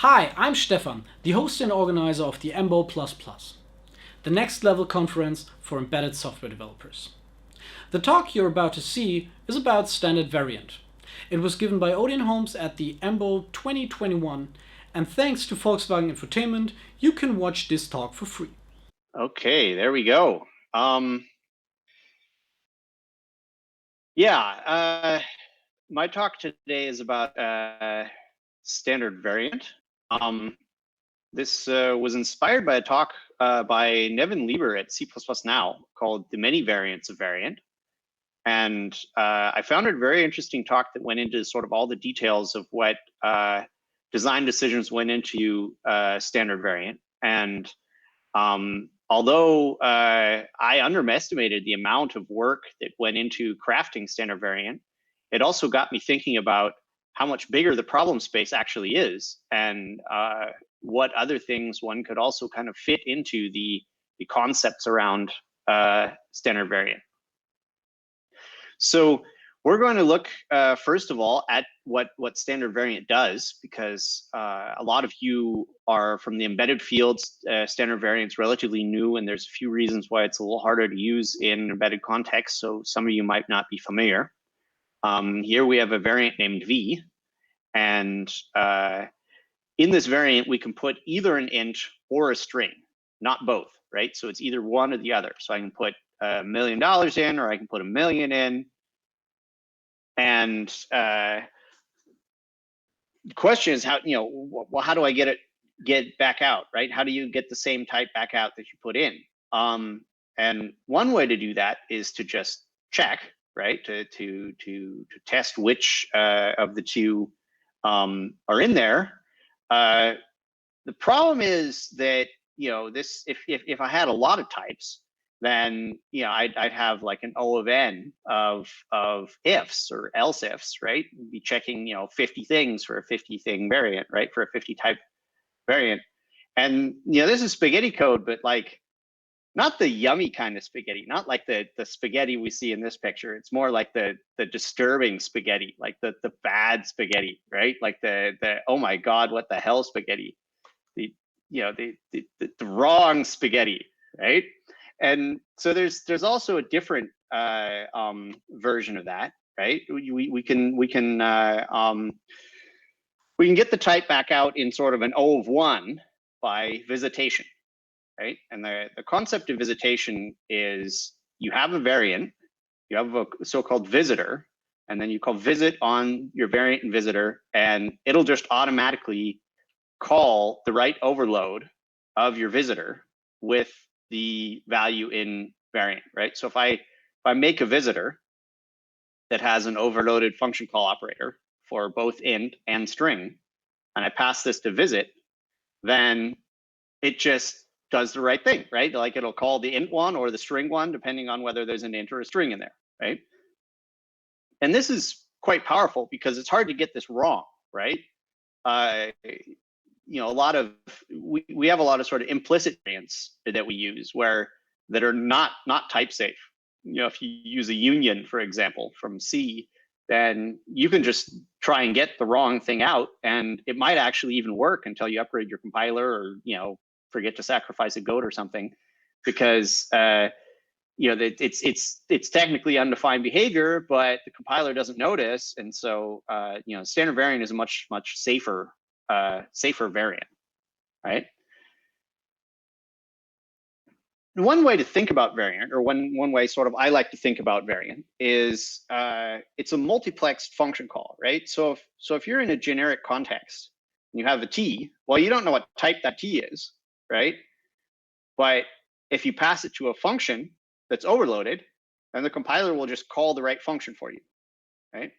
Hi, I'm Stefan, the host and organizer of the emBO++, the next level conference for embedded software developers. The talk you're about to see is about standard variant. It was given by Odin Holmes at the emBO 2021, and thanks to Volkswagen Infotainment, you can watch this talk for free. Okay, there we go. My talk today is about standard variant. This was inspired by a talk by Nevin Lieber at C++ Now called The Many Variants of Variant. And I found it a very interesting talk that went into sort of all the details of what design decisions went into standard variant. And although I underestimated the amount of work that went into crafting standard variant, it also got me thinking about how much bigger the problem space actually is, and what other things one could also kind of fit into the concepts around standard variant. So we're going to look first of all at what standard variant does, because a lot of you are from the embedded fields. Standard variant's relatively new, and there's a few reasons why it's a little harder to use in embedded context, so some of you might not be familiar. Here we have a variant named v, and in this variant we can put either an int or a string, not both, right? So it's either one or the other. So I can put $1 million in, or I can put 1 million in. And the question is how, well, how do I get back out, right? How do you get the same type back out that you put in? And one way to do that is to just check, right? To test which of the two are in there. The problem is that, this, if I had a lot of types, then I'd have like an O of n of ifs or else ifs, right? Be checking 50 things for a 50 thing variant, right? For a 50 type variant. And this is spaghetti code, but like not the yummy kind of spaghetti, not like the spaghetti we see in this picture. It's more like the disturbing spaghetti, like the bad spaghetti, right? Like the oh my god, what the hell spaghetti, the wrong spaghetti, right? And so there's also a different version of that, right? We can get the type back out in sort of an O of 1 by visitation, right? And the concept of visitation is you have a variant, you have a so-called visitor, and then you call visit on your variant and visitor, and it'll just automatically call the right overload of your visitor with the value in variant, right? So if I make a visitor that has an overloaded function call operator for both int and string, and I pass this to visit, then it just does the right thing, right? Like it'll call the int one or the string one, depending on whether there's an int or a string in there, right? And this is quite powerful because it's hard to get this wrong, right? We have a lot of sort of implicit variants that we use that are not type safe. If you use a union, for example, from C, then you can just try and get the wrong thing out, and it might actually even work until you upgrade your compiler, or forget to sacrifice a goat or something, because it's technically undefined behavior, but the compiler doesn't notice, and so standard variant is a much safer variant, right? And one way to think about variant, or one way sort of I like to think about variant, is it's a multiplexed function call, right? So if you're in a generic context and you have a t, well, you don't know what type that t is, right? But if you pass it to a function that's overloaded, then the compiler will just call the right function for you, right?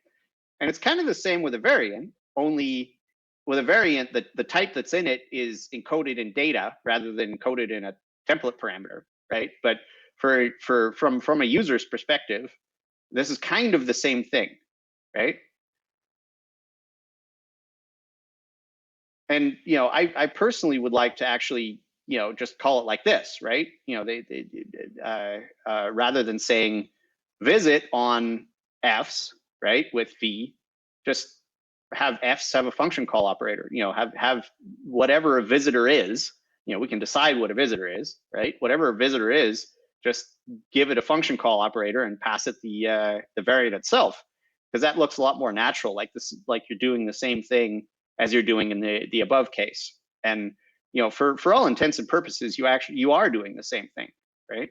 And it's kind of the same with a variant, only with a variant, the type that's in it is encoded in data rather than encoded in a template parameter, right? But from a user's perspective, this is kind of the same thing, right? And I personally would like to actually just call it like this, right? Rather than saying visit on f's, right, with v, just have f's have a function call operator, have whatever a visitor is, we can decide what a visitor is, right? Whatever a visitor is, just give it a function call operator and pass it the variant itself, because that looks a lot more natural, like you're doing the same thing as you're doing in the above case. And for all intents and purposes, you are doing the same thing, right?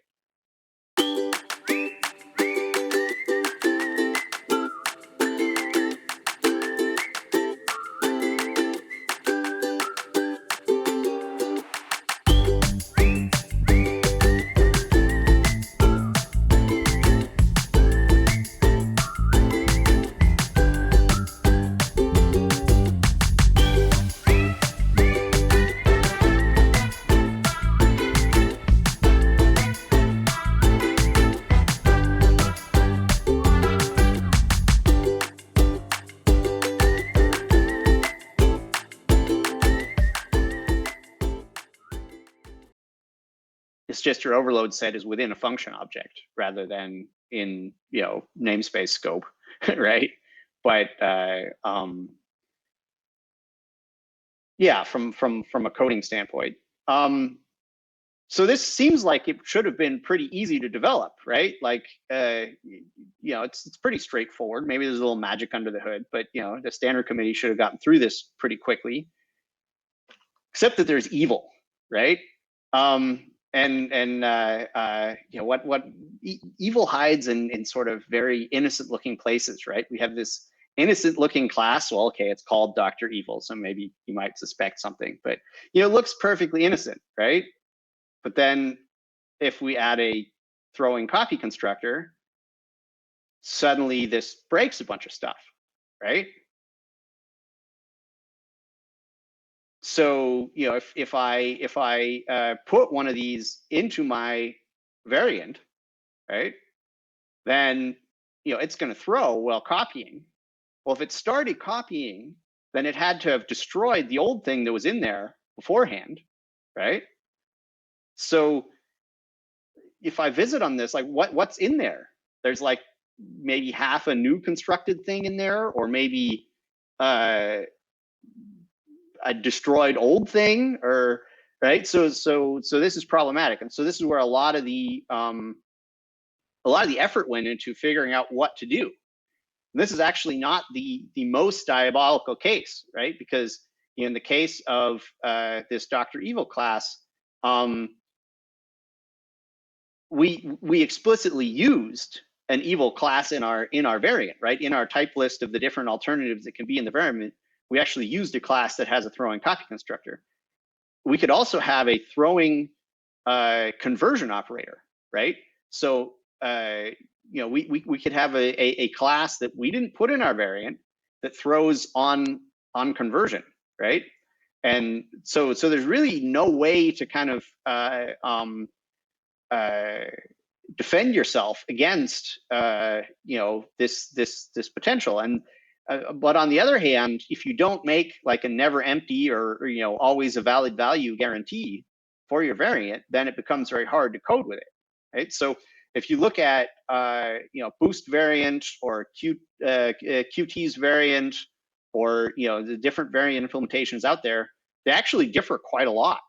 It's just your overload set is within a function object rather than in namespace scope, right? But yeah, from a coding standpoint, so this seems like it should have been pretty easy to develop, right? Like it's pretty straightforward. Maybe there's a little magic under the hood, but the standard committee should have gotten through this pretty quickly. Except that there's evil, right? What evil hides in sort of very innocent looking places, right? We have this innocent looking class. Well, okay, it's called Dr. Evil, so maybe you might suspect something, but it looks perfectly innocent, right? But then if we add a throwing copy constructor, suddenly this breaks a bunch of stuff, right? So if I put one of these into my variant, right, then it's going to throw while copying. Well, if it started copying, then it had to have destroyed the old thing that was in there beforehand, right? So if I visit on this, like what's in there? There's like maybe half a new constructed thing in there, or maybe a destroyed old thing, or right. So this is problematic, and so this is where a lot of the effort went into figuring out what to do. And this is actually not the most diabolical case, right? Because in the case of this Dr. Evil class, we explicitly used an evil class in our variant, right? In our type list of the different alternatives that can be in the variant, we actually used a class that has a throwing copy constructor. We could also have a throwing conversion operator, right? So we could have a class that we didn't put in our variant that throws on conversion, right? And so there's really no way to kind of defend yourself against this potential. And but on the other hand, if you don't make like a never empty or always a valid value guarantee for your variant, then it becomes very hard to code with it, right? So if you look at boost variant or Qt's variant, or the different variant implementations out there, they actually differ quite a lot,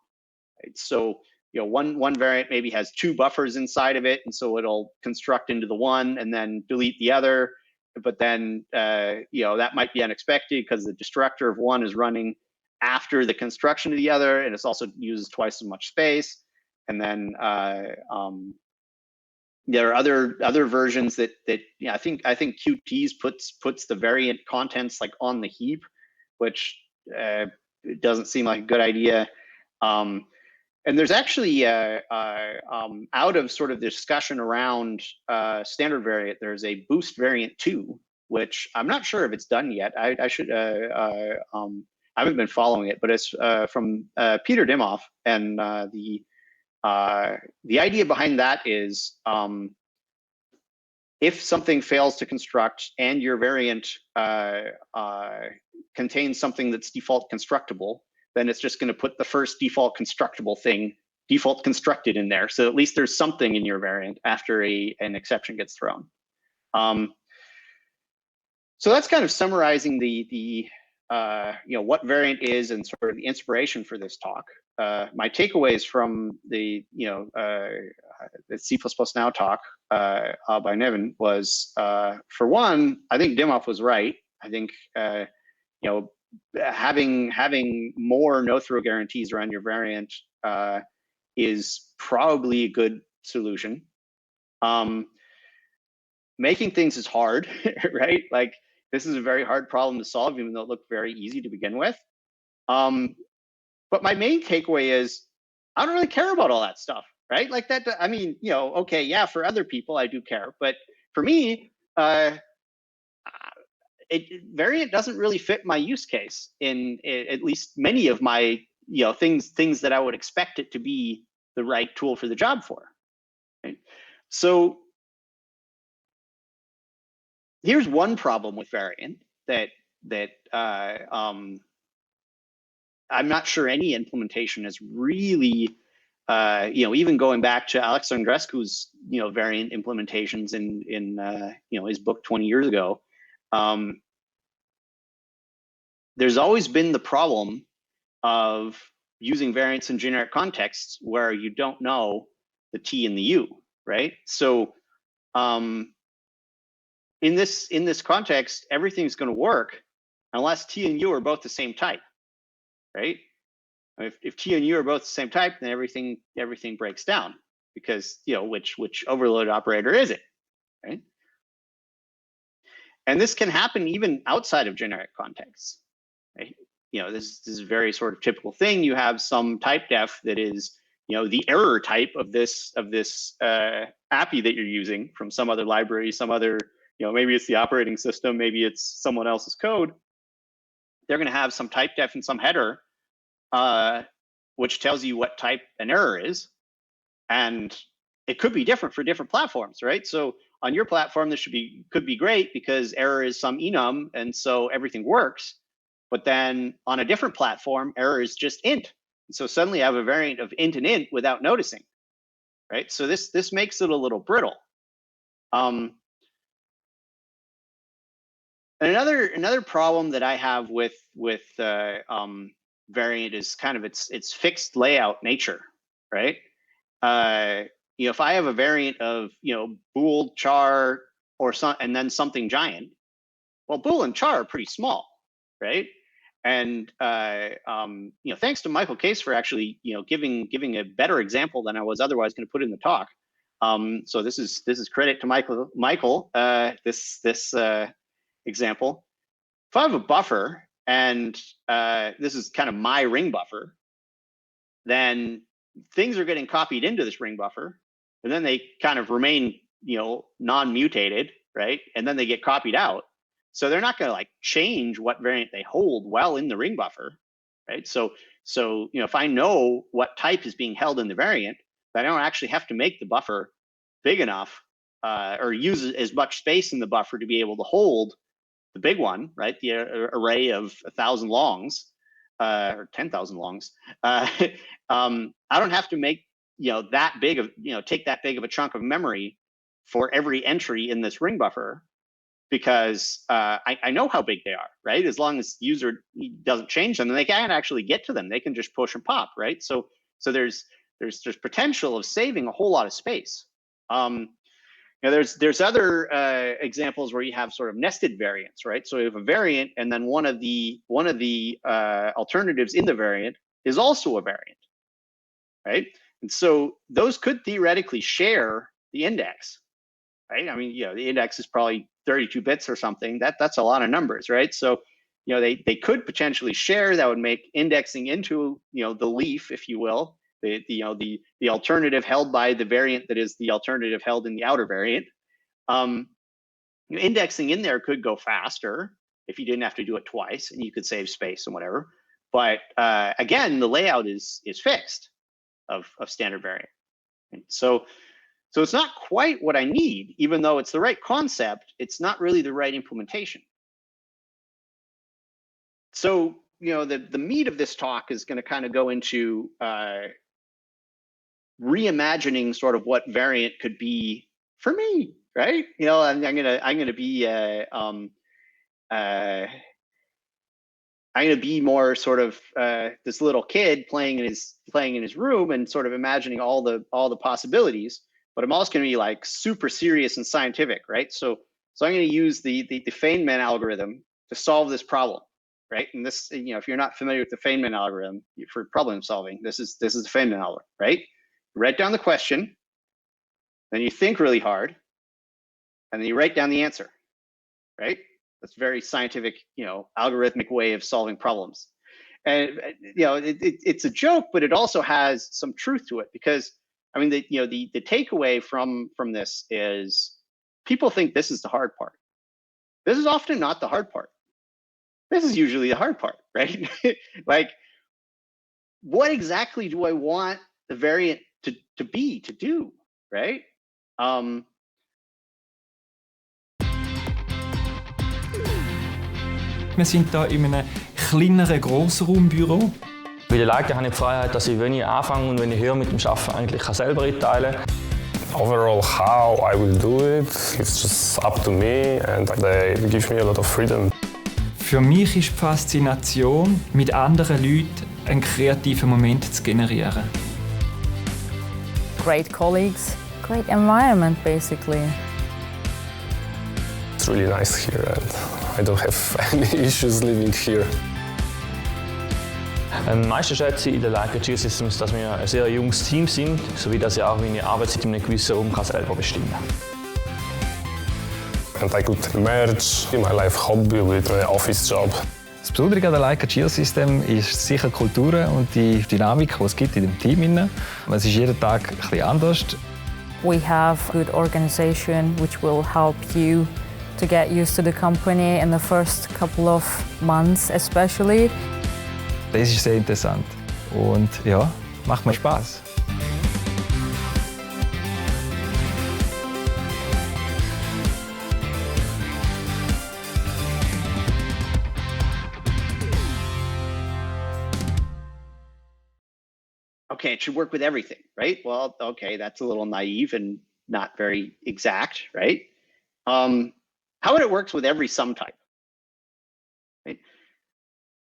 right? So one variant maybe has 2 buffers inside of it, and so it'll construct into the one and then delete the other. But then that might be unexpected because the destructor of one is running after the construction of the other, and it's also uses twice as much space. And then there are other versions that I think Qt's puts the variant contents like on the heap, which doesn't seem like a good idea. And there's actually out of sort of the discussion around standard variant, there's a boost variant 2, which I'm not sure if it's done yet. I should I haven't been following it, but it's from Peter Dimmoff, and the idea behind that is if something fails to construct and your variant contains something that's default constructible, then it's just going to put the first default constructible thing default constructed in there. So at least there's something in your variant after an exception gets thrown. So that's kind of summarizing the what variant is and sort of the inspiration for this talk. My takeaways from the the C++ Now talk by Nevin was, for one, I think Dimmoff was right. I think having more no-throw guarantees around your variant is probably a good solution. Making things is hard, right? Like, this is a very hard problem to solve, even though it looked very easy to begin with. But my main takeaway is, I don't really care about all that stuff, right? Like that, I mean, okay, yeah, for other people, I do care. But for me, variant doesn't really fit my use case in at least many of my things that I would expect it to be the right tool for the job for. Right? So here's one problem with variant that I'm not sure any implementation is really, even going back to Alex Andrescu's variant implementations in his book 20 years ago. There's always been the problem of using variants in generic contexts where you don't know the T and the U, right? So in this context, everything's going to work unless T and U are both the same type, right? If T and U are both the same type, then everything breaks down, because which overload operator is it, right? And this can happen even outside of generic contexts, right? This is a very sort of typical thing. You have some type def that is the error type of this API that you're using from some other library, some other maybe it's the operating system, maybe it's someone else's code. They're going to have some type def and some header, which tells you what type an error is, and it could be different for different platforms, right? So on your platform, this could be great because error is some enum, and so everything works. But then on a different platform, error is just int. And so suddenly I have a variant of int and int without noticing, right? So this makes it a little brittle. And another problem that I have with variant is kind of its fixed layout nature, right? If I have a variant of bool, char, and then something giant, well, bool and char are pretty small, right? And thanks to Michael Case for actually giving a better example than I was otherwise going to put in the talk. So this is credit to Michael. This example. If I have a buffer and this is kind of my ring buffer, then things are getting copied into this ring buffer, and then they kind of remain non-mutated, right? And then they get copied out. So they're not going to like change what variant they hold while in the ring buffer, right? So if I know what type is being held in the variant, then I don't actually have to make the buffer big enough or use as much space in the buffer to be able to hold the big one, right? The array of 1,000 longs or 10,000 longs. I don't have to make that big of take that big of a chunk of memory for every entry in this ring buffer, because I know how big they are, right? As long as the user doesn't change them, then they can't actually get to them. They can just push and pop, right? So there's potential of saving a whole lot of space. There's other examples where you have sort of nested variants, right? So you have a variant, and then one of the alternatives in the variant is also a variant, right? And so those could theoretically share the index, right? I mean, the index is probably 32 bits or something. That's a lot of numbers, right? So they could potentially share. That would make indexing into the leaf, if you will, the alternative held by the variant that is the alternative held in the outer variant. Indexing in there could go faster if you didn't have to do it twice, and you could save space and whatever. But again, the layout is fixed of standard variant. So it's not quite what I need, even though it's the right concept. It's not really the right implementation. So the meat of this talk is going to kind of go into reimagining sort of what variant could be for me, right? I'm gonna be I'm going to be more sort of this little kid playing in his room and sort of imagining all the possibilities. But I'm also going to be like super serious and scientific, right? So I'm going to use the Feynman algorithm to solve this problem, right? And this, if you're not familiar with the Feynman algorithm for problem solving, this is the Feynman algorithm, right? You write down the question, then you think really hard, and then you write down the answer, right? That's a very scientific, algorithmic way of solving problems. And it's a joke, but it also has some truth to it, because I mean, the takeaway from this is people think this is the hard part. This is often not the hard part. This is usually the hard part, right? Like, what exactly do I want the variant to do, right? Wir sind hier in einem kleineren Grossraumbüro. Bei den Leitern habe ich die Freiheit, dass ich, wenn ich anfange und wenn ich höre mit dem Arbeiten, eigentlich selber einteilen kann. Overall, how I will do it, it's just up to me, and they give me a lot of freedom. Für mich ist die Faszination, mit anderen Leuten einen kreativen Moment zu generieren. Great colleagues, great environment, basically. It's really nice here, and I don't have any issues living here. Am meisten schätze ich in den Leica Geosystems, dass wir ein sehr junges Team sind, sowie dass ich auch meine Arbeitszeit in einem gewissen Raum selber bestimmen kann. And I could merge my life hobby with my office job. Das Besondere an der Leica Geosystem ist sicher die Kultur und die Dynamik, die es gibt in dem Team. Es ist jeden Tag ein bisschen anders. We have good organization which will help you to get used to the company in the first couple of months especially. Das ist sehr interessant und ja, macht mir Spaß. Okay, it should work with everything, right? Well, okay, that's a little naive and not very exact, right? How would it work with every sum type? Right?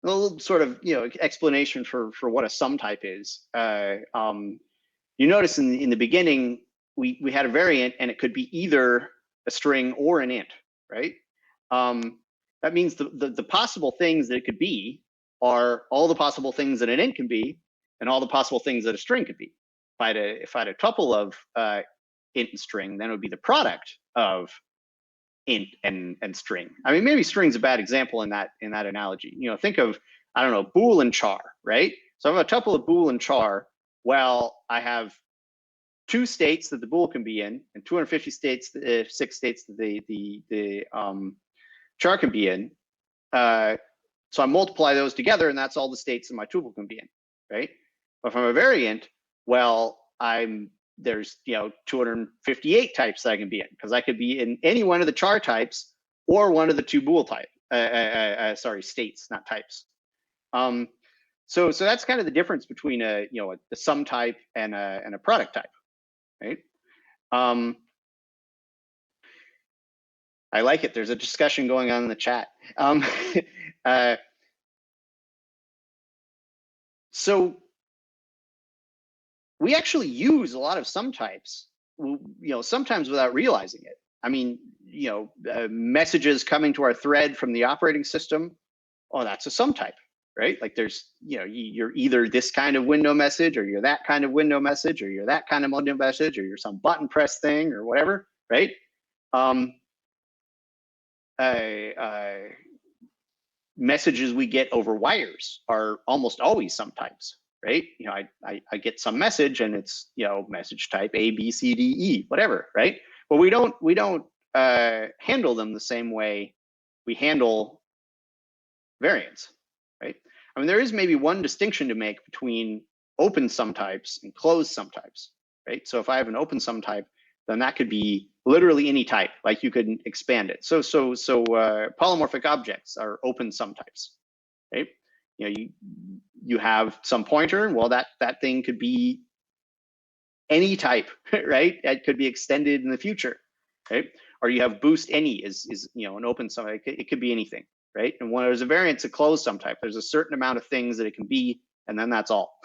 A little sort of explanation for what a sum type is. You notice in the beginning we had a variant, and it could be either a string or an int, right? That means the possible things that it could be are all the possible things that an int can be, and all the possible things that a string could be. If I had a tuple of int and string, then it would be the product of int and string. I mean, maybe string's a bad example in that analogy. Think of, I don't know, bool and char, right? So I have a tuple of bool and char. Well, I have 2 states that the bool can be in, and 256 states that the char can be in. So I multiply those together, and that's all the states that my tuple can be in, right? But from a variant, well, there's 258 types that I can be in, because I could be in any one of the char types or one of the 2 bool type states, not types. So that's kind of the difference between a sum type and a product type, right? I like it. There's a discussion going on in the chat. So we actually use a lot of sum types, sometimes without realizing it. I mean, messages coming to our thread from the operating system, oh, that's a sum type, right? Like there's, you're either this kind of window message, or you're that kind of window message, or you're that kind of window message, or you're some button press thing or whatever, right? Messages we get over wires are almost always sum types, right? I get some message, and it's message type A, B, C, D, E, whatever, right? But we don't handle them the same way we handle variants, right? I mean, there is maybe one distinction to make between open sum types and closed sum types, right? So if I have an open sum type, then that could be literally any type, like you could expand it. So polymorphic objects are open sum types, right? You have some pointer, well, that thing could be any type, right? It could be extended in the future, right? Or you have boost any is an open sum, it could be anything, right? And when there's a variant, it's a closed sum type. There's a certain amount of things that it can be, and then that's all,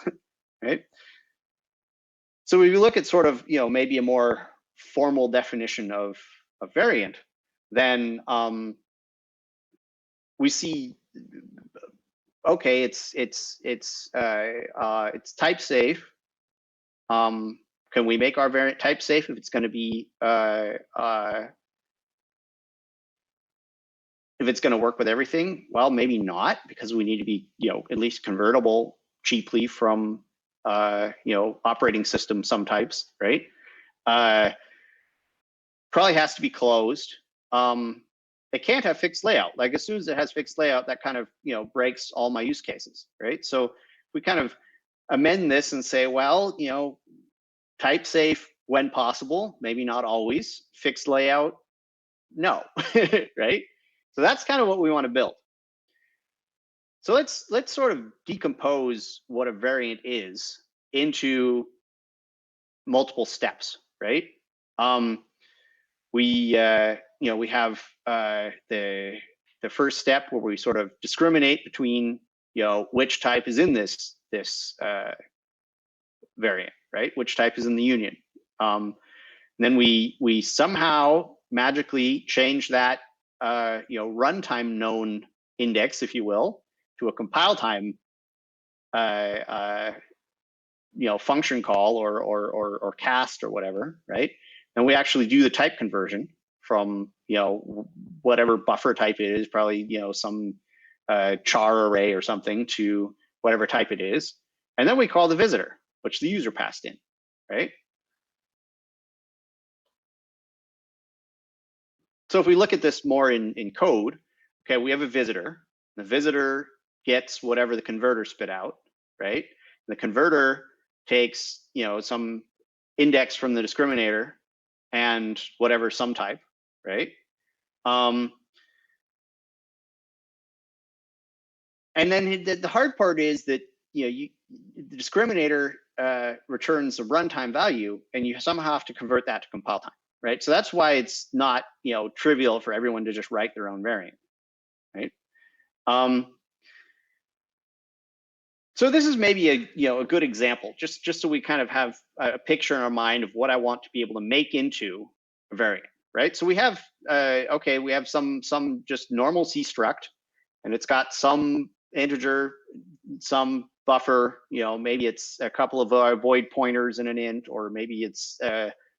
right? So if you look at sort of, maybe a more formal definition of a variant, then we see, okay, it's type safe. Can we make our variant type safe if it's going to be if it's going to work with everything? Well, maybe not, because we need to be, at least convertible cheaply from, operating system some types, right? Probably has to be closed. It can't have fixed layout. Like, as soon as it has fixed layout, that kind of, breaks all my use cases, right? So we kind of amend this and say, well, type safe when possible, maybe not always. Fixed layout, no, right? So that's kind of what we want to build. So let's sort of decompose what a variant is into multiple steps, right? We have the first step where we sort of discriminate between which type is in this variant, right? Which type is in the union. Then we somehow magically change that runtime known index, if you will, to a compile time function call or cast or whatever, right? And we actually do the type conversion from whatever buffer type it is, probably some char array or something, to whatever type it is, and then we call the visitor, which the user passed in, right? So if we look at this more in code, okay, we have a visitor. The visitor gets whatever the converter spit out, right? The converter takes some index from the discriminator and whatever sum type, right? And then the hard part is that the discriminator returns a runtime value, and you somehow have to convert that to compile time, right? So that's why it's not trivial for everyone to just write their own variant, right? So this is maybe a good example, just so we kind of have a picture in our mind of what I want to be able to make into a variant, right? So we have okay, we have some just normal C struct, and it's got some integer, some buffer, maybe it's a couple of void pointers and an int, or maybe it's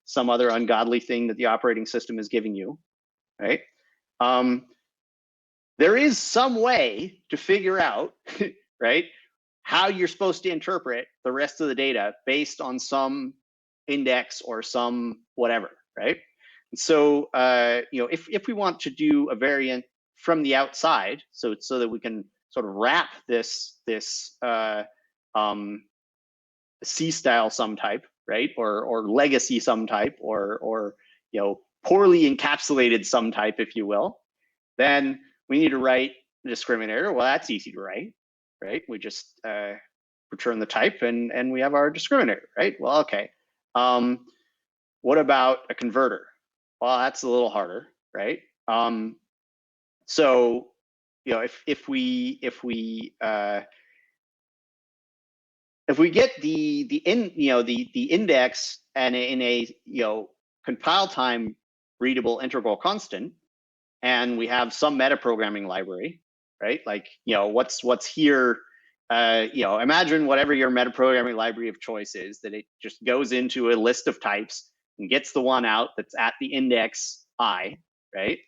some other ungodly thing that the operating system is giving you, right? There is some way to figure out, right, how you're supposed to interpret the rest of the data based on some index or some whatever, right? And so, if we want to do a variant from the outside, so that we can sort of wrap this C style sum type, right, or legacy sum type, or poorly encapsulated sum type, if you will, then we need to write the discriminator. Well, that's easy to write, right? We just return the type, and we have our discriminator, right? Well, okay. What about a converter? Well, that's a little harder, right? So if we get the index and in a compile time readable integral constant, and we have some metaprogramming library, right? Like what's here. Imagine whatever your metaprogramming library of choice is, that it just goes into a list of types and gets the one out that's at the index I, right?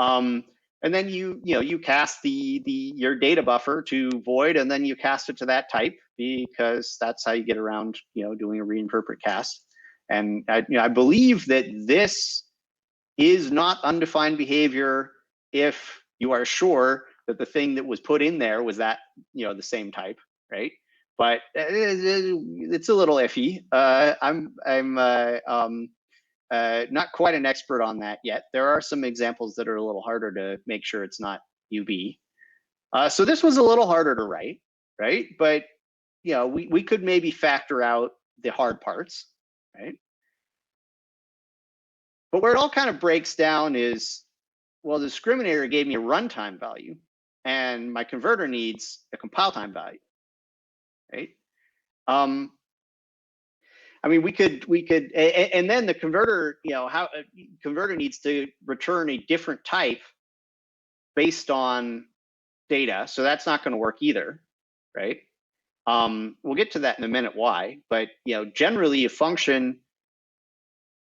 And then you cast your data buffer to void, and then you cast it to that type, because that's how you get around doing a reinterpret cast. And I believe that this is not undefined behavior if you are sure that the thing that was put in there was that the same type, right? But it's a little iffy. I'm not quite an expert on that yet. There are some examples that are a little harder to make sure it's not UB. So this was a little harder to write, right? But we could maybe factor out the hard parts, right? But where it all kind of breaks down is, well, the discriminator gave me a runtime value, and my converter needs a compile time value, right? I mean, we could, and then the converter, how converter needs to return a different type based on data, so that's not going to work either, right? We'll get to that in a minute why, but generally a function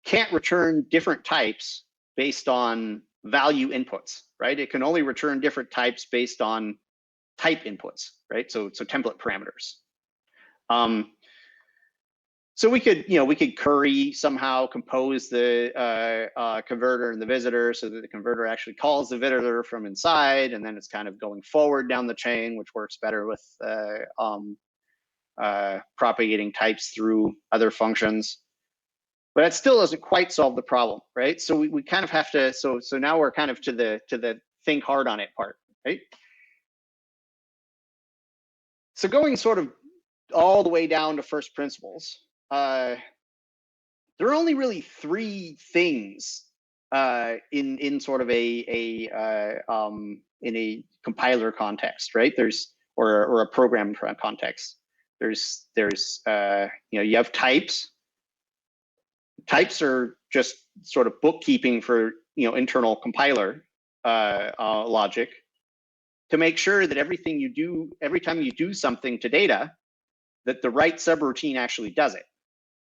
can't return different types based on value inputs, right? It can only return different types based on type inputs, right? So template parameters. So we could query somehow compose the converter and the visitor so that the converter actually calls the visitor from inside, and then it's kind of going forward down the chain, which works better with propagating types through other functions. But it still doesn't quite solve the problem, right? So we kind of have to. So now we're kind of to the think hard on it part, right? So going sort of all the way down to first principles. There are only really three things in sort of in a compiler context, right? There's or a program context. There's you have types. Types are just sort of bookkeeping for internal compiler logic to make sure that everything you do, every time you do something to data, that the right subroutine actually does it.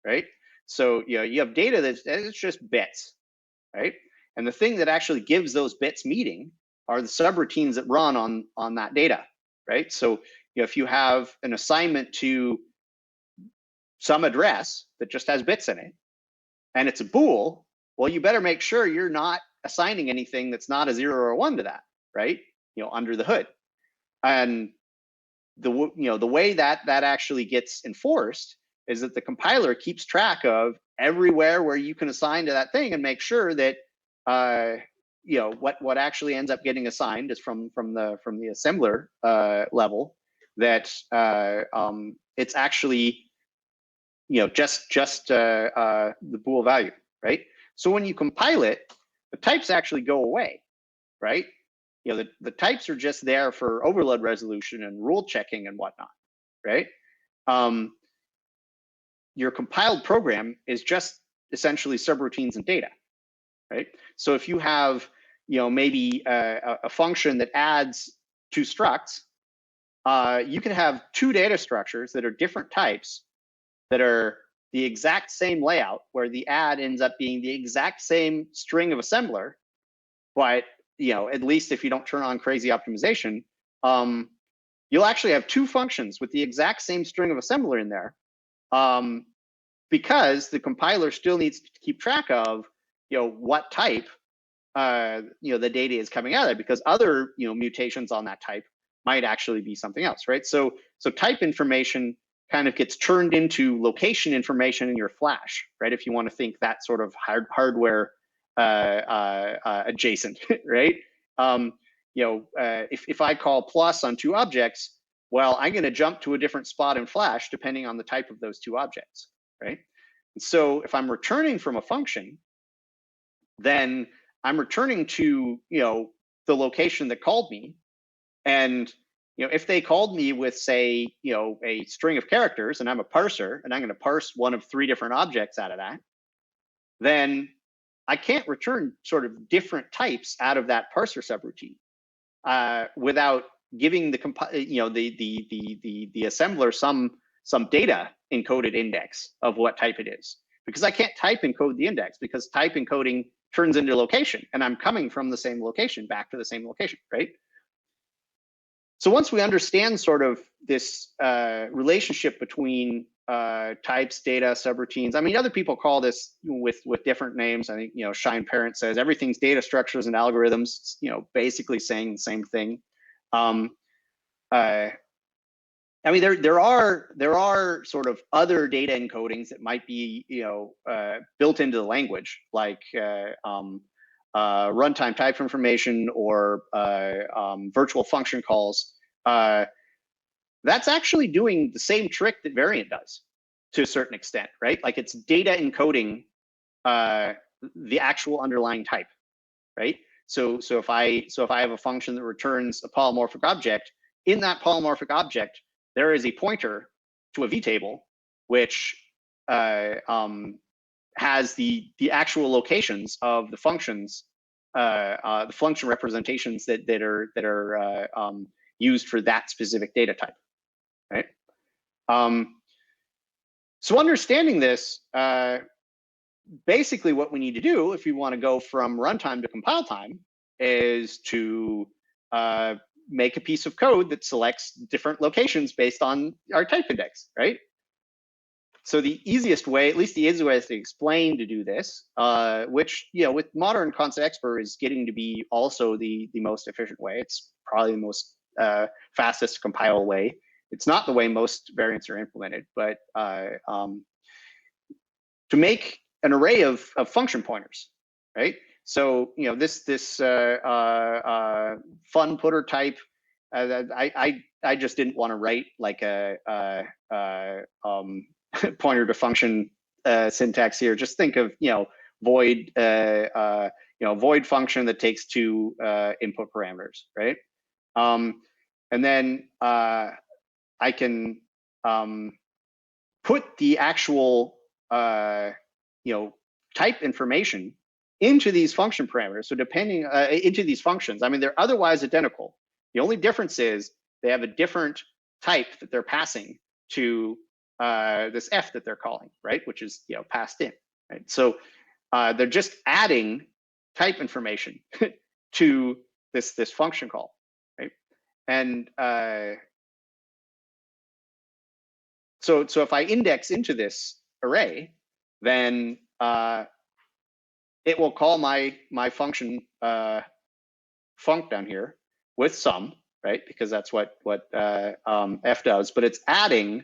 Right? So you have data that's just bits, right? And the thing that actually gives those bits meaning are the subroutines that run on that data, right? So if you have an assignment to some address that just has bits in it, and it's a bool, well, you better make sure you're not assigning anything that's not a 0 or a 1 to that, right? Under the hood. And the way that actually gets enforced is that the compiler keeps track of everywhere where you can assign to that thing and make sure that what actually ends up getting assigned is from the assembler level, that it's actually just the bool value, right? So when you compile it, the types actually go away, right? The types are just there for overload resolution and rule checking and whatnot, right? Your compiled program is just essentially subroutines and data, right? So if you have, maybe a function that adds two structs, you can have two data structures that are different types that are the exact same layout, where the add ends up being the exact same string of assembler, but at least if you don't turn on crazy optimization, you'll actually have two functions with the exact same string of assembler in there. Because the compiler still needs to keep track of, what type, the data is coming out of, because other, mutations on that type might actually be something else, right? So type information kind of gets turned into location information in your flash, right? If you want to think that sort of hardware adjacent, right? If I call plus on two objects, well, I'm going to jump to a different spot in flash depending on the type of those two objects, right? And so if I'm returning from a function, then I'm returning to the location that called me, and if they called me with, say, a string of characters, and I'm a parser, and I'm going to parse one of three different objects out of that, then I can't return sort of different types out of that parser subroutine without giving the the assembler some data encoded index of what type it is, because I can't type encode the index, because type encoding turns into location, and I'm coming from the same location back to the same location, right? So once we understand sort of this relationship between types, data, subroutines, I mean, other people call this with different names. I think Shine Parent says everything's data structures and algorithms, basically saying the same thing. I mean, there are sort of other data encodings that might be built into the language, like runtime type information or virtual function calls. That's actually doing the same trick that variant does to a certain extent, right? Like it's data encoding the actual underlying type, right? So if I have a function that returns a polymorphic object, in that polymorphic object, there is a pointer to a vtable, which has the actual locations of the functions, the function representations that are used for that specific data type, right? So understanding this, basically what we need to do if we want to go from runtime to compile time is to make a piece of code that selects different locations based on our type index, right? So the easiest way, at least the easiest way to explain to do this, which, you know, with modern concept expert is getting to be also the most efficient way. It's probably the most fastest compile way. It's not the way most variants are implemented, but to make an array of function pointers, right? So, you know, this fun putter type, I just didn't want to write like a pointer to function syntax here. Just think of, you know, void, void function that takes two input parameters, right? And then I can put the actual type information into these function parameters. So depending into these functions, I mean, they're otherwise identical. The only difference is they have a different type that they're passing to this f that they're calling, right? Which is, you know, passed in, right? So they're just adding type information to this function call, right? And so if I index into this array, then it will call my function func down here with sum, right? Because that's what f does, but it's adding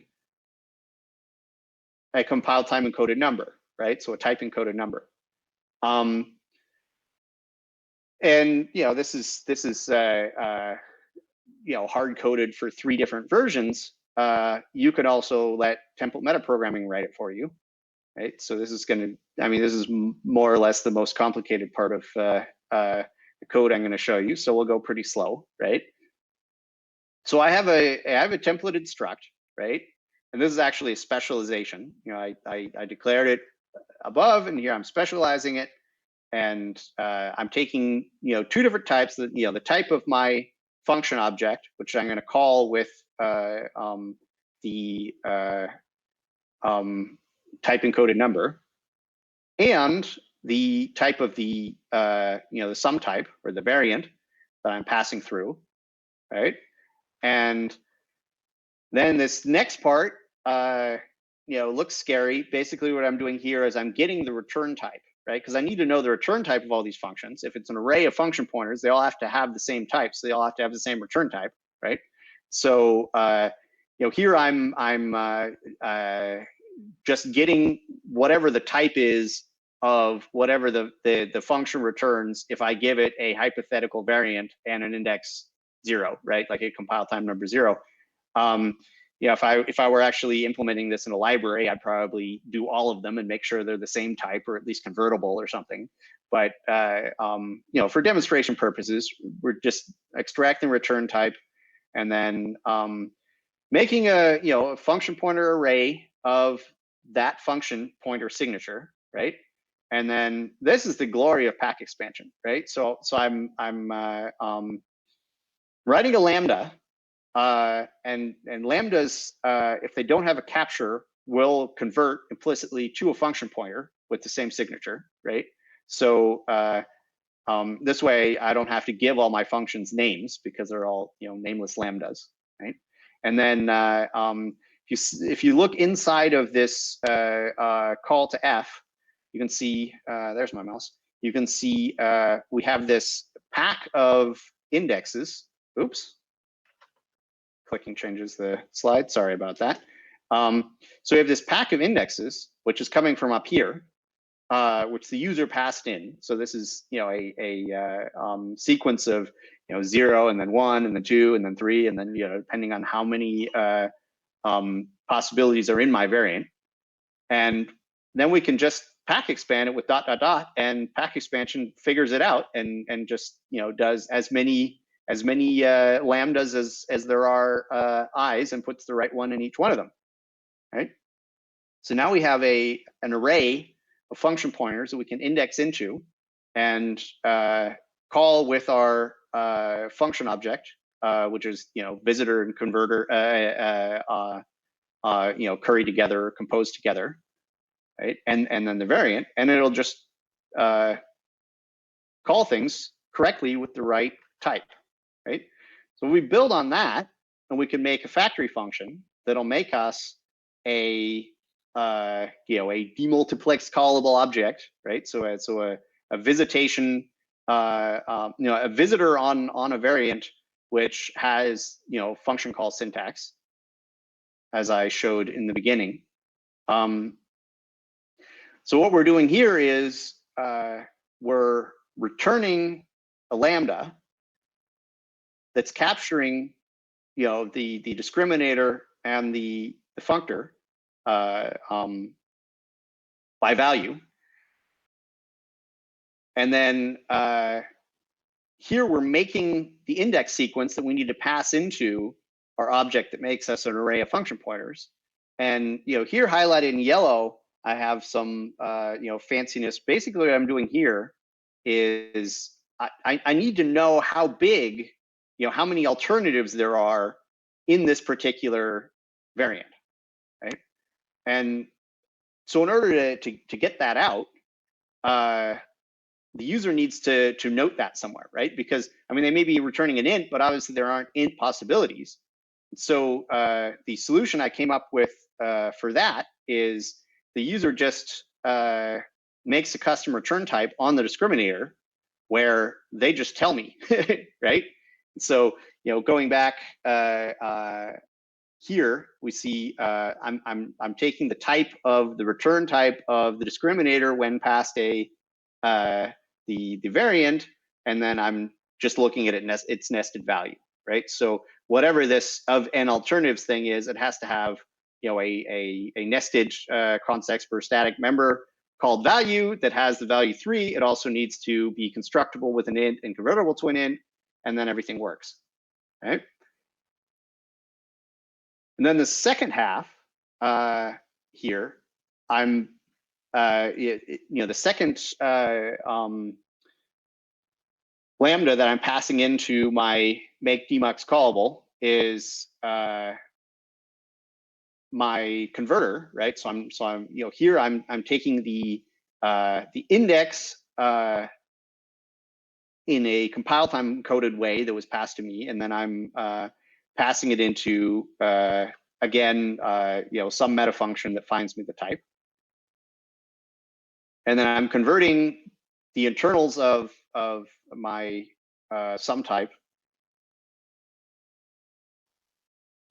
a compile time encoded number, right? So a type encoded number. And you know, this is hard coded for 3 different versions. You could also let template metaprogramming write it for you, right? So this is this is more or less the most complicated part of the code I'm going to show you. So we'll go pretty slow, right? So I have a templated struct, right? And this is actually a specialization. You know, I declared it above, and here I'm specializing it, and I'm taking, you know, 2 different types. You know, the type of my function object, which I'm going to call with the type encoded number, and the type of the the sum type or the variant that I'm passing through, right? And then this next part, looks scary. Basically, what I'm doing here is I'm getting the return type, right? Because I need to know the return type of all these functions. If it's an array of function pointers, they all have to have the same type, so they all have to have the same return type, right? So here I'm just getting whatever the type is of whatever the function returns if I give it a hypothetical variant and an index 0, right? Like a compile time number 0. If I were actually implementing this in a library, I'd probably do all of them and make sure they're the same type or at least convertible or something. But for demonstration purposes, we're just extracting return type and then making a function pointer array of that function pointer signature, right? And then this is the glory of pack expansion, right? So I'm writing a lambda, and lambdas, if they don't have a capture, will convert implicitly to a function pointer with the same signature, right? So this way, I don't have to give all my functions names because they're all nameless lambdas, right? And then if you look inside of this call to F, you can see, there's my mouse. You can see we have this pack of indexes. Oops. Clicking changes the slide. Sorry about that. So we have this pack of indexes, which is coming from up here, which the user passed in. So this is a sequence of 0 and then 1 and then 2 and then 3 and then depending on how many possibilities are in my variant. And then we can just pack expand it with ... and pack expansion figures it out and just does as many lambdas as there are i's and puts the right one in each one of them, right? So now we have an array of function pointers that we can index into and call with our function object, which is visitor and converter, curry together or compose together, right? And then the variant, and it'll just call things correctly with the right type, right? So we build on that, and we can make a factory function that'll make us a demultiplex callable object, right? So a visitation, a visitor on a variant which has function call syntax, as I showed in the beginning. So what we're doing here is we're returning a lambda that's capturing the discriminator and the functor by value. And then here we're making the index sequence that we need to pass into our object that makes us an array of function pointers. And here highlighted in yellow, I have some fanciness. Basically what I'm doing here is I need to know how big, how many alternatives there are in this particular variant, right? And so in order to get that out, the user needs to note that somewhere, right? Because they may be returning an int, but obviously there aren't int possibilities. So the solution I came up with for that is the user just makes a custom return type on the discriminator where they just tell me, right? So going back here, we see I'm taking the type of the return type of the discriminator when passed the variant, and then I'm just looking at its nested value, right? So whatever this of n alternatives thing is, it has to have a nested context per static member called value that has the value 3. It also needs to be constructible with an int and convertible to an int, and then everything works, right? And then the second half here, I'm the second lambda that I'm passing into my make demux callable is my converter, right? So I'm here I'm taking the index in a compile time coded way that was passed to me, and then I'm passing it into again some meta function that finds me the type, and then I'm converting the internals of my sum type.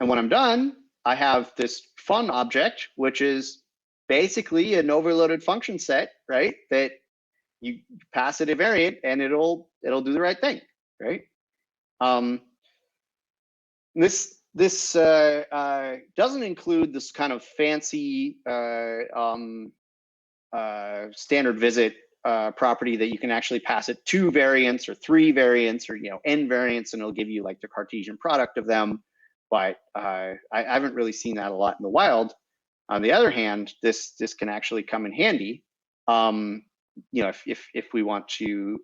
And when I'm done, I have this fun object, which is basically an overloaded function set, right? That you pass it a variant and it'll do the right thing, right? This doesn't include this kind of fancy standard visit property that you can actually pass it 2 variants or 3 variants or n variants, and it'll give you like the Cartesian product of them. But I haven't really seen that a lot in the wild. On the other hand, this can actually come in handy. If we want to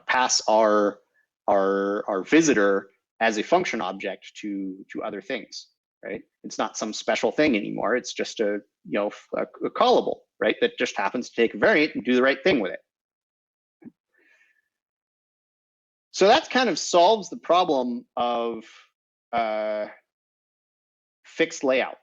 pass our visitor as a function object to other things, right? It's not some special thing anymore. It's just a callable, right? That just happens to take a variant and do the right thing with it. So that kind of solves the problem of fixed layout,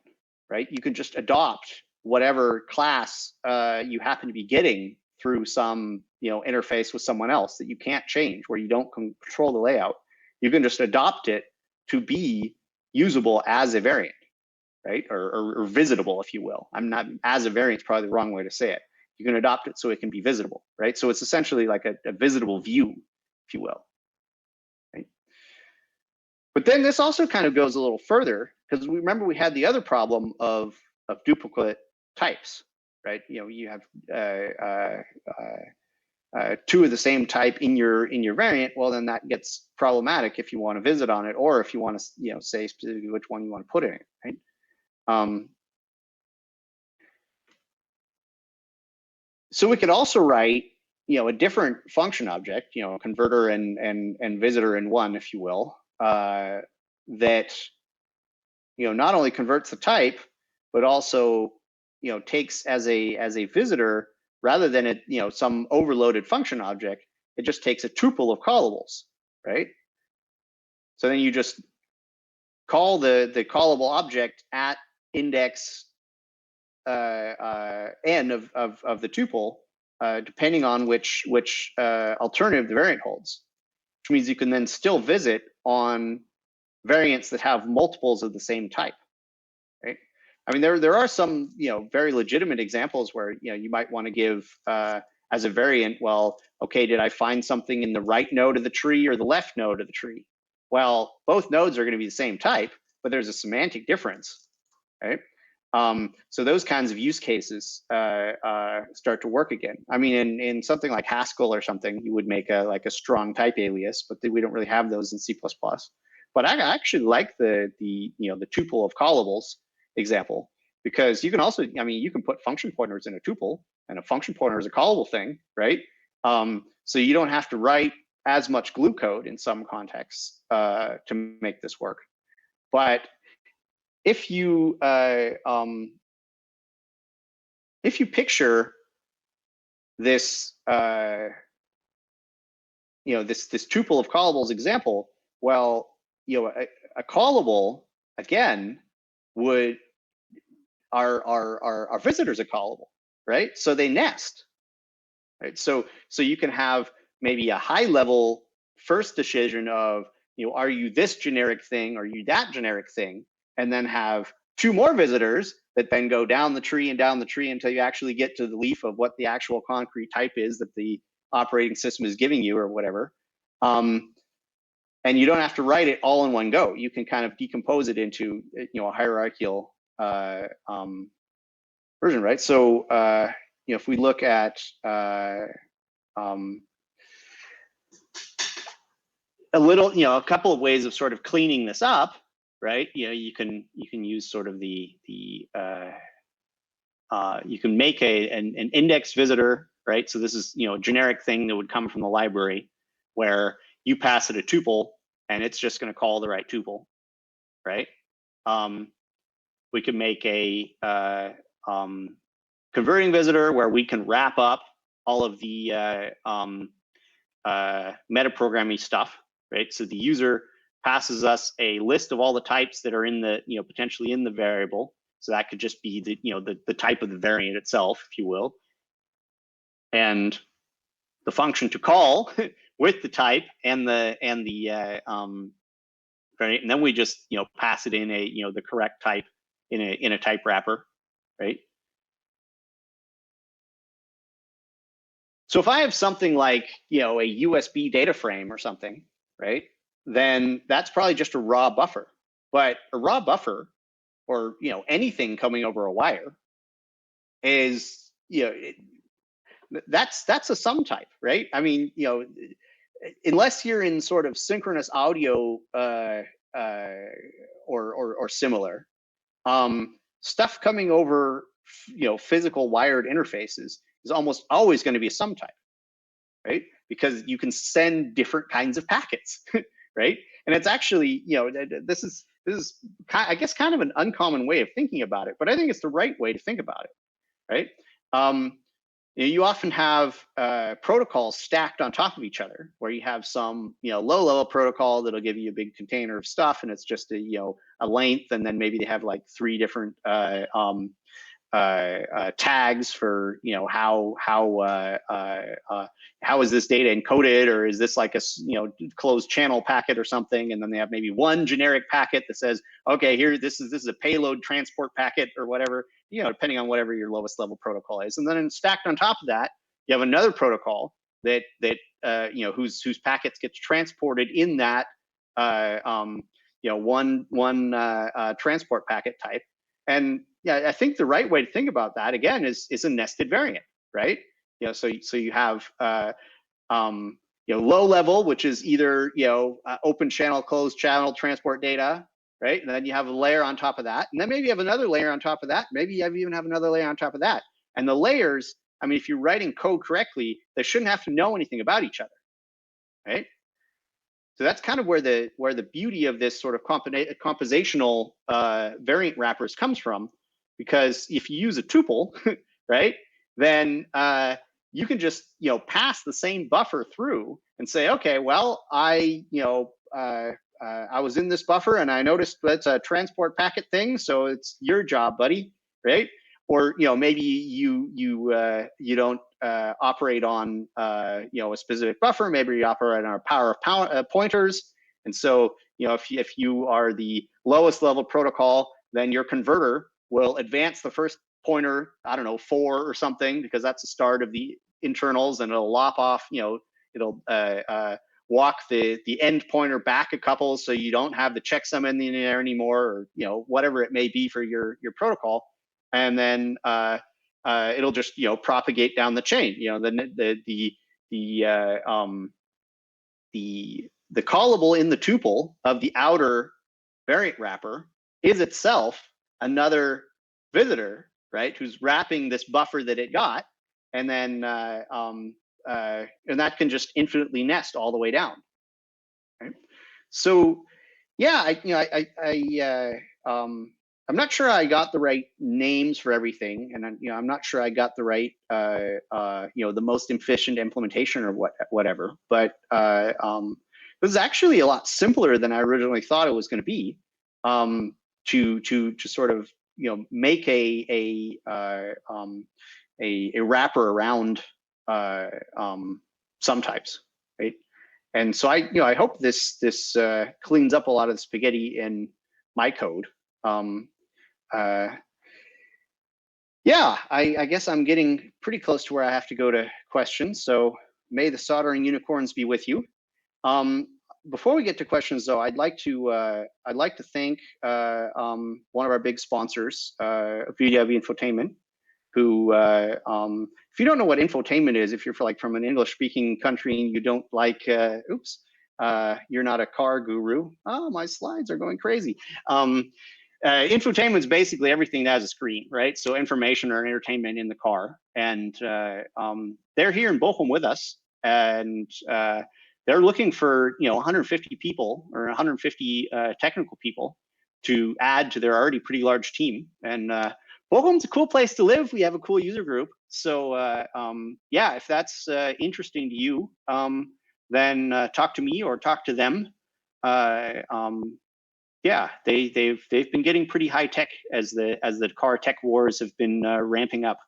right? You can just adopt whatever class you happen to be getting through some interface with someone else that you can't change, where you don't control the layout. You can just adopt it to be usable as a variant, right? Or visitable, if you will. I'm not, as a variant is probably the wrong way to say it. You can adopt it so it can be visitable, right? So it's essentially like a visitable view, if you will. Right? But then this also kind of goes a little further, because we remember we had the other problem of duplicate types, right? You have two of the same type in your variant. Well, then that gets problematic if you want to visit on it, or if you want to say specifically which one you want to put in it, right? So we could also write a different function object, converter and visitor in one, if you will, that not only converts the type, but also takes as a visitor, rather than it some overloaded function object, it just takes a tuple of callables, right? So then you just call the callable object at index n of the tuple, depending on which alternative the variant holds, which means you can then still visit on variants that have multiples of the same type, right? I mean, there are some very legitimate examples where you might want to give as a variant, well, okay, did I find something in the right node of the tree or the left node of the tree? Well, both nodes are going to be the same type, but there's a semantic difference, right? So those kinds of use cases start to work again. I mean, in something like Haskell or something, you would make a strong type alias, but we don't really have those in C++. But I actually like the tuple of callables example, because you can also, you can put function pointers in a tuple, and a function pointer is a callable thing, right? So you don't have to write as much glue code in some contexts to make this work. But if you picture this this tuple of callables example, well, a callable again would our visitors are callable, right? So they nest, right? So you can have maybe a high level first decision of are you this generic thing, or are you that generic thing, and then have two more visitors that then go down the tree and down the tree until you actually get to the leaf of what the actual concrete type is that the operating system is giving you, or whatever. And you don't have to write it all in one go. You can kind of decompose it into a hierarchical version, right? So if we look at a little, a couple of ways of sort of cleaning this up, right? You can use sort of you can make an index visitor, right? So this is a generic thing that would come from the library, where you pass it a tuple and it's just going to call the right tuple, right? We can make a converting visitor where we can wrap up all of the metaprogramming stuff, right? So the user passes us a list of all the types that are in the potentially in the variable. So that could just be the type of the variant itself, if you will, and the function to call with the type and the right, and then we just pass it in the correct type in a type wrapper, right? So if I have something like a USB data frame or something, right, then that's probably just a raw buffer. But a raw buffer, or anything coming over a wire, is that's a sum type, right? I mean, unless you're in sort of synchronous audio or similar, stuff coming over physical wired interfaces is almost always going to be a sum type, right? Because you can send different kinds of packets, right? And it's actually this is I guess kind of an uncommon way of thinking about it, but I think it's the right way to think about it, right? You often have protocols stacked on top of each other, where you have some low-level protocol that'll give you a big container of stuff, and it's just a length, and then maybe they have like 3 different tags for how is this data encoded, or is this like a closed channel packet or something, and then they have maybe one generic packet that says, okay, here this is a payload transport packet or whatever, depending on whatever your lowest level protocol is. And then stacked on top of that, you have another protocol that whose packets gets transported in that one transport packet type. And yeah, I think the right way to think about that again is a nested variant, right? You know, so you have you know, low level, which is either, you know, open channel, closed channel transport data, right? And then you have a layer on top of that, and then maybe you have another layer on top of that. Maybe you even have another layer on top of that. And the layers, I mean, if you're writing code correctly, they shouldn't have to know anything about each other, right? So that's kind of where the beauty of this sort of compositional variant wrappers comes from, because if you use a tuple, right, then you can just, you know, pass the same buffer through and say, okay, well, I was in this buffer and I noticed that's a transport packet thing, so it's your job, buddy, right? Or, you know, maybe you don't operate on you know, a specific buffer. Maybe you operate on a power of pointers. And so, you know, if you are the lowest level protocol, then your converter will advance the first pointer, I don't know, 4 or something, because that's the start of the internals, and it'll lop off, you know, it'll walk the end pointer back a couple, so you don't have the checksum in there anymore, or, you know, whatever it may be for your protocol. And then it'll just, you know, propagate down the chain. You know, the callable in the tuple of the outer variant wrapper is itself another visitor, right, who's wrapping this buffer that it got, and then and that can just infinitely nest all the way down. Right? So yeah, I'm not sure I got the right names for everything, and I'm not sure I got the right you know, the most efficient implementation or whatever. But it was actually a lot simpler than I originally thought it was going to be, to sort of, you know, make a wrapper around some types, right? And so I hope this cleans up a lot of the spaghetti in my code. Yeah, I guess I'm getting pretty close to where I have to go to questions. So may the soldering unicorns be with you. Before we get to questions, though, I'd like to thank one of our big sponsors, VW Infotainment, who, if you don't know what infotainment is, if you're from an English-speaking country and you don't like, you're not a car guru. Oh, my slides are going crazy. Infotainment is basically everything that has a screen, right? So information or entertainment in the car. And they're here in Bochum with us, and they're looking for, you know, 150 people or 150 technical people to add to their already pretty large team. And Bochum's a cool place to live. We have a cool user group. So yeah, if that's interesting to you, then talk to me or talk to them. Yeah, they've been getting pretty high tech as the car tech wars have been ramping up.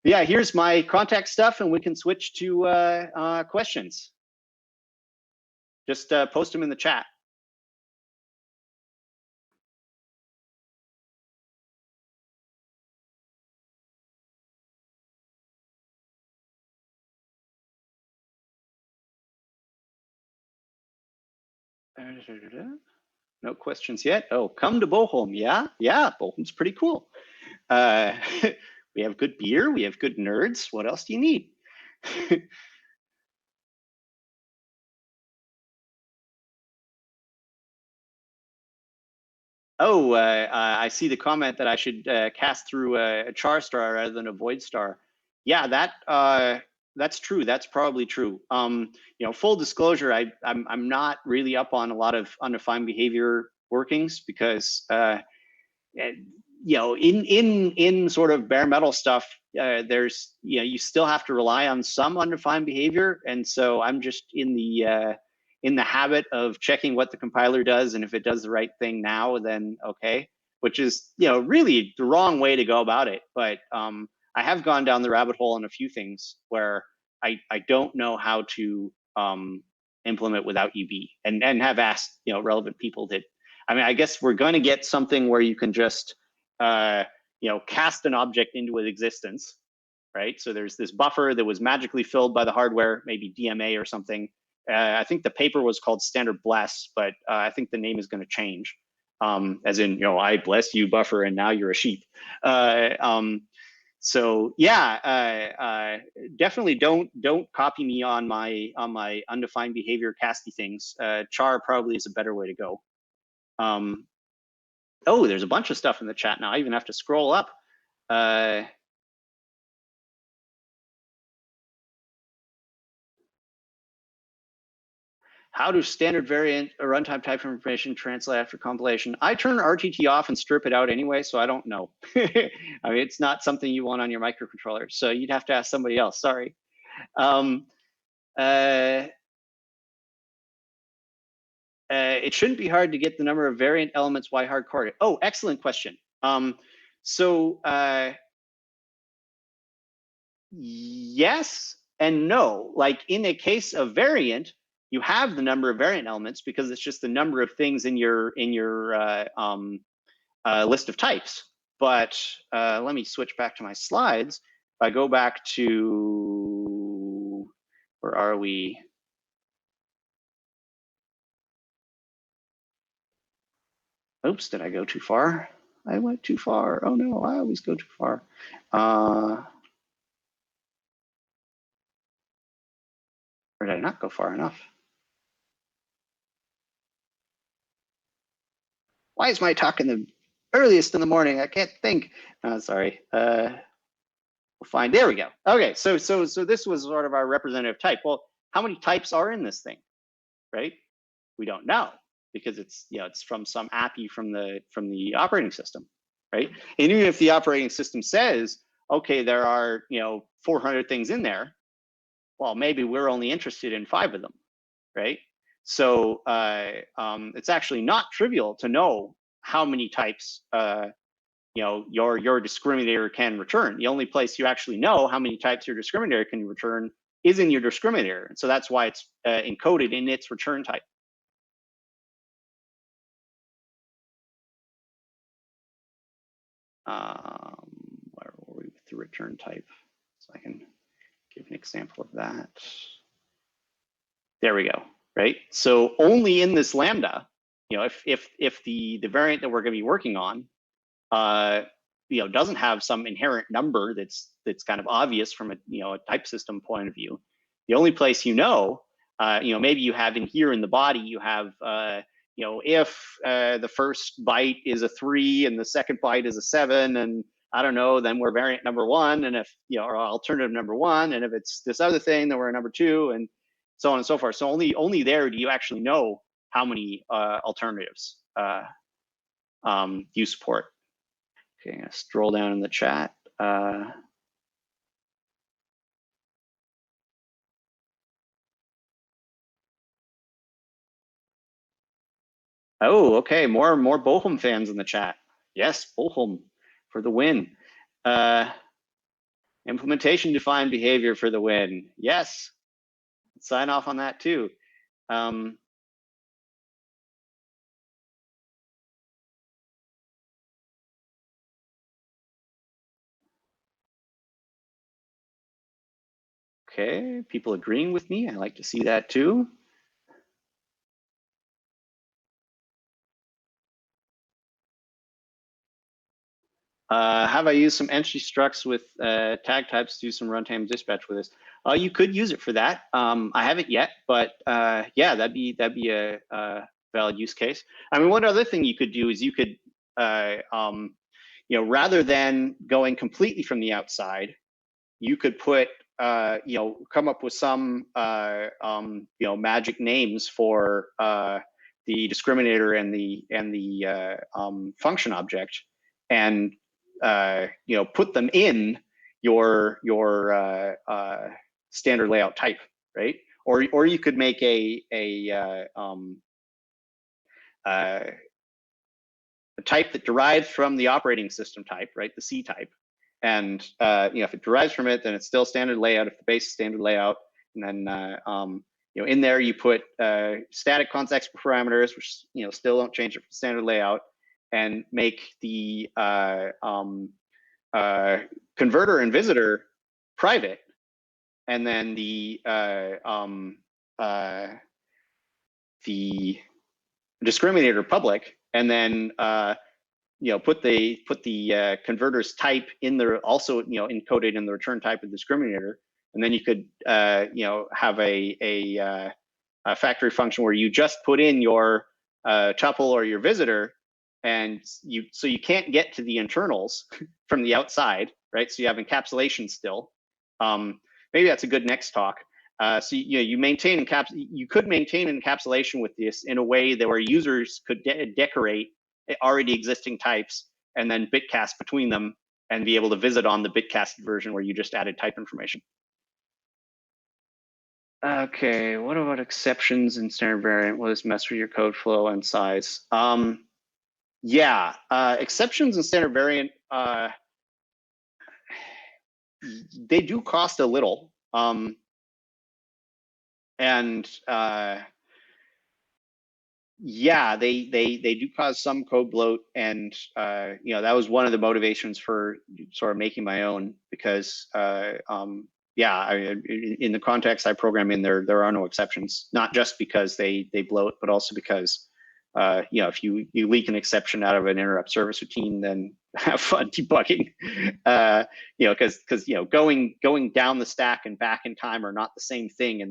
Yeah, here's my contact stuff, and we can switch to questions. Just post them in the chat. No questions yet. Oh, come to Bochum. Yeah, Bochum's pretty cool. We have good beer. We have good nerds. What else do you need? Oh, I see the comment that I should cast through a char star rather than a void star. Yeah, that's true. That's probably true. You know, full disclosure, I'm not really up on a lot of undefined behavior workings, because you know, in sort of bare metal stuff, there's, you know, you still have to rely on some undefined behavior, and so I'm just in the habit of checking what the compiler does, and if it does the right thing now, then okay, which is, you know, really the wrong way to go about it. But I have gone down the rabbit hole on a few things where I don't know how to implement without UB, and have asked, you know, relevant people that, I mean, I guess we're going to get something where you can just you know, cast an object into existence, right? So there's this buffer that was magically filled by the hardware, maybe DMA or something. I think the paper was called Standard Bless, but I think the name is going to change. as in, I bless you, buffer, and now you're a sheep. So yeah, definitely don't copy me on my undefined behavior casty things. Char probably is a better way to go. Oh, there's a bunch of stuff in the chat now. I even have to scroll up. How do standard variant or runtime type information translate after compilation? I turn RTT off and strip it out anyway, so I don't know. I mean, it's not something you want on your microcontroller, so you'd have to ask somebody else. Sorry. It shouldn't be hard to get the number of variant elements. Why hard coded? Oh, excellent question. Yes and no. Like in a case of variant, you have the number of variant elements because it's just the number of things in your list of types. But let me switch back to my slides. If I go back to, where are we? Oops, did I go too far? I went too far. Oh no, I always go too far. Or did I not go far enough? Why is my talk in the earliest in the morning? I can't think. Sorry. We'll find. There we go. Okay, so this was sort of our representative type. Well, how many types are in this thing, right? We don't know because it's it's from some API from the operating system, right? And even if the operating system says, okay, there are 400 things in there, well, maybe we're only interested in 5 of them, right? So it's actually not trivial to know how many types your discriminator can return. The only place you actually know how many types your discriminator can return is in your discriminator. And so that's why it's encoded in its return type. Where were we with the return type? So I can give an example of that. There we go. Right. So only in this lambda, if the variant that we're going to be working on, doesn't have some inherent number that's kind of obvious from a type system point of view, the only place maybe you have in here in the body you have if the first byte is a 3 and the second byte is a 7 and I don't know, then we're variant number 1, and if or alternative number 1, and if it's this other thing, then we're number 2, and so on and so forth. So only there do you actually know how many alternatives you support. Okay, I'm gonna scroll down in the chat. Oh, okay, more Bochum fans in the chat. Yes, Bochum for the win. Implementation defined behavior for the win. Yes, sign off on that too. Okay, people agreeing with me. I like to see that too. Have I used some entity structs with tag types to do some runtime dispatch with this? You could use it for that. I haven't yet, but yeah, that'd be a valid use case. I mean, one other thing you could do is you could, rather than going completely from the outside, you could put, come up with some, magic names for the discriminator and the function object, and put them in your standard layout type, right? Or you could make a type that derives from the operating system type, right? The C type, and if it derives from it, then it's still standard layout. If the base is standard layout, and then in there you put static context parameters, which still don't change it from standard layout, and make the converter and visitor private, and then the discriminator public, and then put the converter's type in there, also encoded in the return type of discriminator, and then you could have a factory function where you just put in your tuple or your visitor, and you can't get to the internals from the outside, right? So you have encapsulation still. Maybe that's a good next talk. So you maintain you could maintain encapsulation with this in a way that where users could decorate already existing types and then bitcast between them and be able to visit on the bitcasted version where you just added type information. Okay, what about exceptions in standard variant? Will this mess with your code flow and size? Yeah, exceptions in standard variant, they do cost a little. Yeah, they do cause some code bloat, and that was one of the motivations for sort of making my own, because yeah, in the context I program in, there are no exceptions, not just because they bloat, but also because if you leak an exception out of an interrupt service routine, then have fun debugging. Because going down the stack and back in time are not the same thing in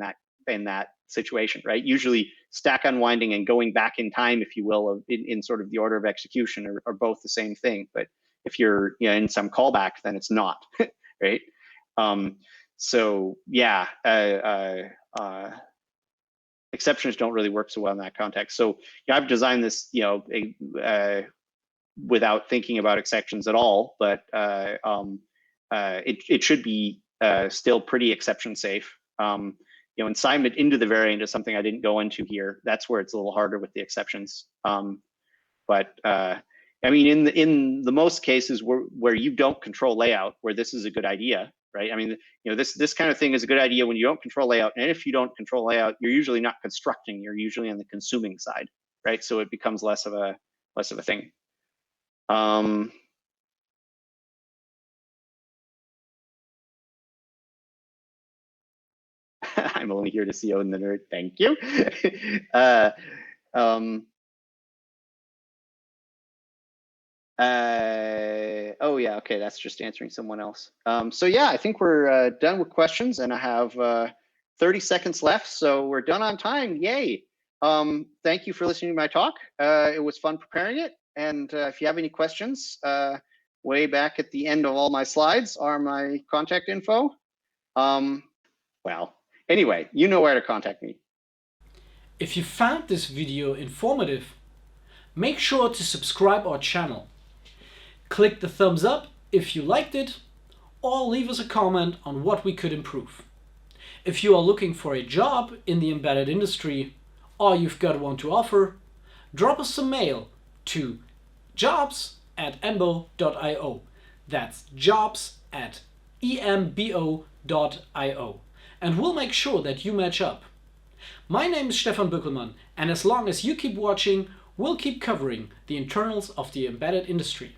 that situation, right? Usually stack unwinding and going back in time, if you will, in sort of the order of execution are both the same thing. But if you're in some callback, then it's not, right? So yeah, exceptions don't really work so well in that context. So I've designed this, without thinking about exceptions at all, but it should be still pretty exception safe. Assignment into the variant is something I didn't go into here. That's where it's a little harder with the exceptions. But I mean, in the most cases where you don't control layout, where this is a good idea, right? I mean, this kind of thing is a good idea when you don't control layout. And if you don't control layout, you're usually not constructing. You're usually on the consuming side, right? So it becomes less of a thing. I'm only here to see Odin the nerd. Thank you. Oh yeah, okay, that's just answering someone else. So yeah, I think we're done with questions, and I have 30 seconds left, so we're done on time. Yay! Thank you for listening to my talk. It was fun preparing it, and if you have any questions, way back at the end of all my slides are my contact info. Well, anyway, you know where to contact me. If you found this video informative, make sure to subscribe our channel. Click the thumbs up if you liked it, or leave us a comment on what we could improve. If you are looking for a job in the embedded industry, or you've got one to offer, drop us a mail to jobs@embo.io. That's jobs@embo.io. And we'll make sure that you match up. My name is Stefan Bückelmann, and as long as you keep watching, we'll keep covering the internals of the embedded industry.